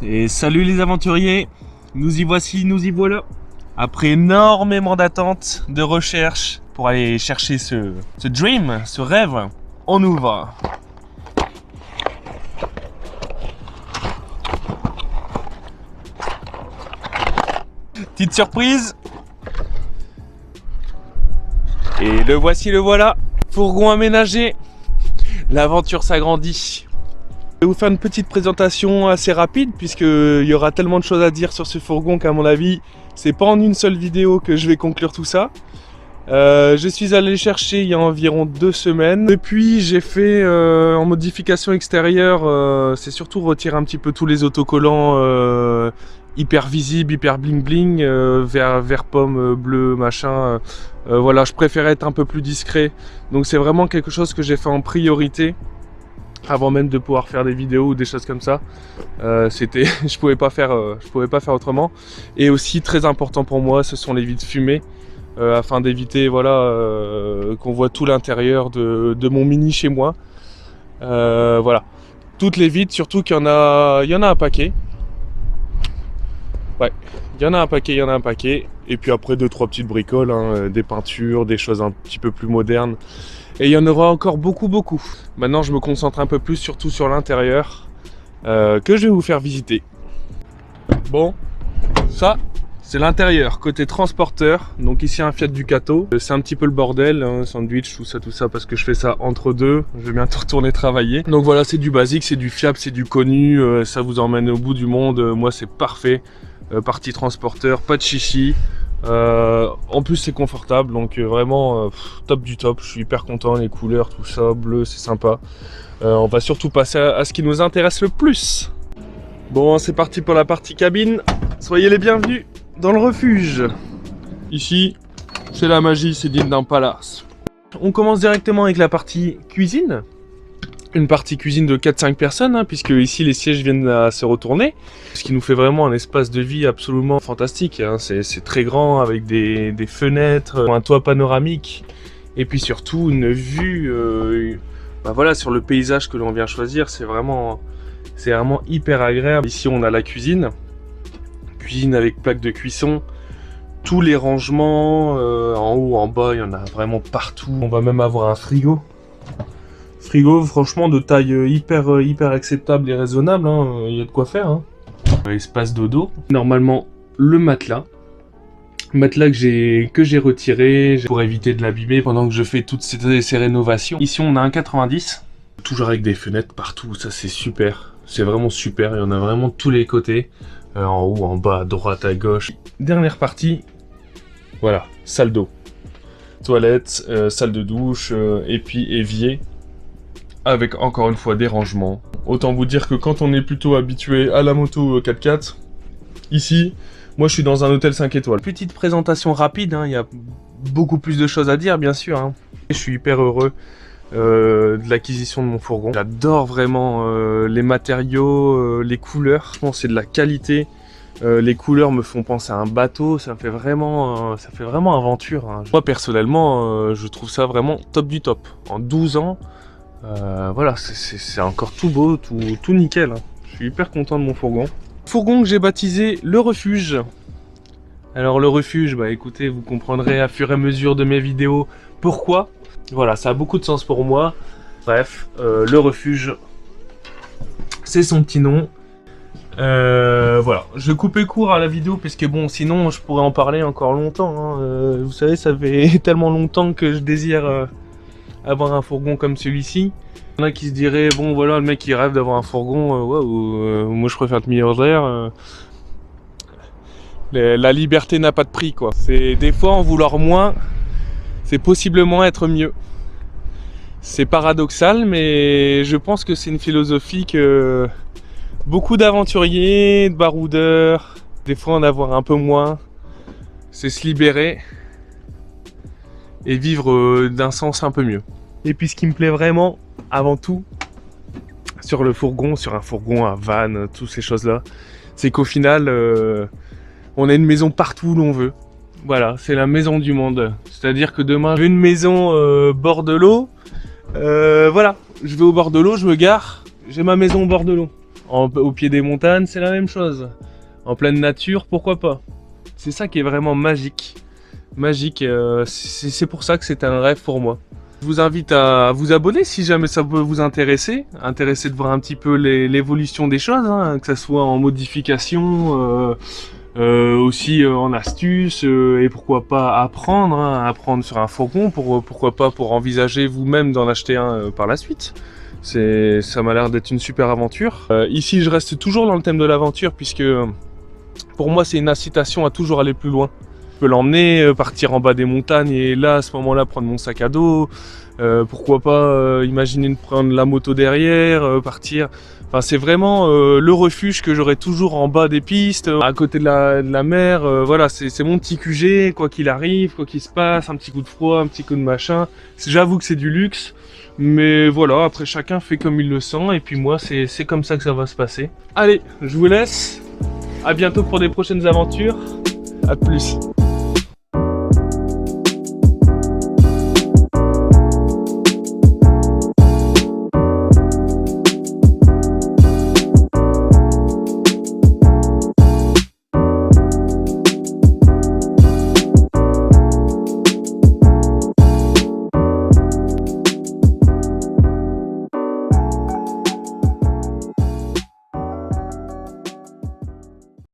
Et salut les aventuriers, nous y voici, nous y voilà. Après énormément d'attentes, de recherches pour aller chercher ce dream, ce rêve, on ouvre. Petite surprise. Et le voici, le voilà. Fourgon aménagé. L'aventure s'agrandit. Je vais vous faire une petite présentation assez rapide puisqu'il y aura tellement de choses à dire sur ce fourgon qu'à mon avis, c'est pas en une seule vidéo que je vais conclure tout ça. Je suis allé le chercher il y a environ 2 semaines. Depuis, j'ai fait en modification extérieure, c'est surtout retirer un petit peu tous les autocollants hyper visibles, hyper bling bling, vert pomme, bleu, machin. Voilà, je préférais être un peu plus discret. Donc c'est vraiment quelque chose que j'ai fait en priorité. Avant même de pouvoir faire des vidéos ou des choses comme ça, je pouvais pas faire autrement. Et aussi très important pour moi, ce sont les vitres fumées, afin d'éviter qu'on voit tout l'intérieur de mon mini chez moi. Voilà, toutes les vitres, surtout qu'il y en a un paquet. Ouais, il y en a un paquet. Et puis après 2-3 petites bricoles, hein, des peintures, des choses un petit peu plus modernes. Et il y en aura encore beaucoup. Maintenant, je me concentre un peu plus surtout sur l'intérieur que je vais vous faire visiter. Bon, ça, c'est l'intérieur, côté transporteur. Donc ici, un Fiat Ducato. C'est un petit peu le bordel, hein, sandwich, tout ça, parce que je fais ça entre deux. Je vais bientôt retourner travailler. Donc voilà, c'est du basique, c'est du fiable, c'est du connu. Ça vous emmène au bout du monde. Moi, c'est parfait. Partie transporteur, pas de chichi. En plus c'est confortable, donc vraiment top du top. Je suis hyper content, les couleurs, tout ça, bleu, c'est sympa. On va surtout passer à ce qui nous intéresse le plus. Bon, c'est parti pour la partie cabine. Soyez les bienvenus dans le refuge. Ici, c'est la magie, c'est digne d'un palace. On commence directement avec la partie cuisine. Une partie cuisine de 4-5 personnes, hein, puisque ici les sièges viennent à se retourner. Ce qui nous fait vraiment un espace de vie absolument fantastique. Hein. C'est très grand, avec des fenêtres, un toit panoramique, et puis surtout une vue voilà, sur le paysage que l'on vient choisir. C'est vraiment hyper agréable. Ici on a la cuisine avec plaque de cuisson. Tous les rangements, en haut, en bas, il y en a vraiment partout. On va même avoir un frigo. Frigo, franchement, de taille hyper acceptable et raisonnable, hein. Il y a de quoi faire. Hein. Espace dodo. Normalement, le matelas. Matelas que j'ai retiré pour éviter de l'abîmer pendant que je fais toutes ces rénovations. Ici, on a un 90. Toujours avec des fenêtres partout, ça c'est super. C'est vraiment super, il y en a vraiment de tous les côtés. En haut, en bas, à droite, à gauche. Dernière partie, voilà, salle d'eau. Toilette, salle de douche, et puis évier. Avec encore une fois des rangements. Autant vous dire que quand on est plutôt habitué à la moto 4x4, ici, moi je suis dans un hôtel 5 étoiles. Petite présentation rapide, hein, il y a beaucoup plus de choses à dire bien sûr. Hein. Je suis hyper heureux de l'acquisition de mon fourgon. J'adore vraiment les matériaux, les couleurs. Je pense que c'est de la qualité. Les couleurs me font penser à un bateau, ça fait vraiment aventure. Hein. Moi personnellement, je trouve ça vraiment top du top. En 12 ans, voilà, c'est encore tout beau, tout nickel. Hein. Je suis hyper content de mon fourgon. Fourgon que j'ai baptisé le refuge. Alors le refuge, bah écoutez, vous comprendrez à fur et à mesure de mes vidéos pourquoi. Voilà, ça a beaucoup de sens pour moi. Bref, le refuge, c'est son petit nom. Voilà, je coupais court à la vidéo parce que bon, sinon je pourrais en parler encore longtemps. Hein. Vous savez, ça fait tellement longtemps que je désire avoir un fourgon comme celui-ci. Il y en a qui se diraient, bon voilà, le mec il rêve d'avoir un fourgon, moi je préfère être milliardaire. La liberté n'a pas de prix quoi. C'est des fois en vouloir moins, c'est possiblement être mieux. C'est paradoxal, mais je pense que c'est une philosophie que beaucoup d'aventuriers, de baroudeurs, des fois en avoir un peu moins, c'est se libérer et vivre d'un sens un peu mieux. Et puis ce qui me plaît vraiment, avant tout, sur un fourgon, un van, toutes ces choses-là, c'est qu'au final, On a une maison partout où l'on veut. Voilà, c'est la maison du monde. C'est-à-dire que demain, j'ai une maison bord de l'eau. Voilà, je vais au bord de l'eau, je me gare, j'ai ma maison au bord de l'eau. Au pied des montagnes, c'est la même chose. En pleine nature, pourquoi pas? C'est ça qui est vraiment magique. Magique, c'est pour ça que c'est un rêve pour moi. Je vous invite à vous abonner si jamais ça peut vous intéresser. Intéressé de voir un petit peu l'évolution des choses, hein, que ça soit en modification, aussi en astuces, et pourquoi pas apprendre, hein, apprendre sur un faucon, pourquoi pas pour envisager vous-même d'en acheter un par la suite. Ça m'a l'air d'être une super aventure. Ici, je reste toujours dans le thème de l'aventure puisque pour moi, c'est une incitation à toujours aller plus loin. Je peux l'emmener, partir en bas des montagnes et là, à ce moment-là, prendre mon sac à dos. Pourquoi pas imaginer de prendre la moto derrière, partir. Enfin, c'est vraiment le refuge que j'aurai toujours en bas des pistes, à côté de la mer. Voilà, c'est mon petit QG, quoi qu'il arrive, quoi qu'il se passe, un petit coup de froid, un petit coup de machin. J'avoue que c'est du luxe. Mais voilà, après chacun fait comme il le sent, et puis moi c'est comme ça que ça va se passer. Allez, je vous laisse, à bientôt pour des prochaines aventures, à plus.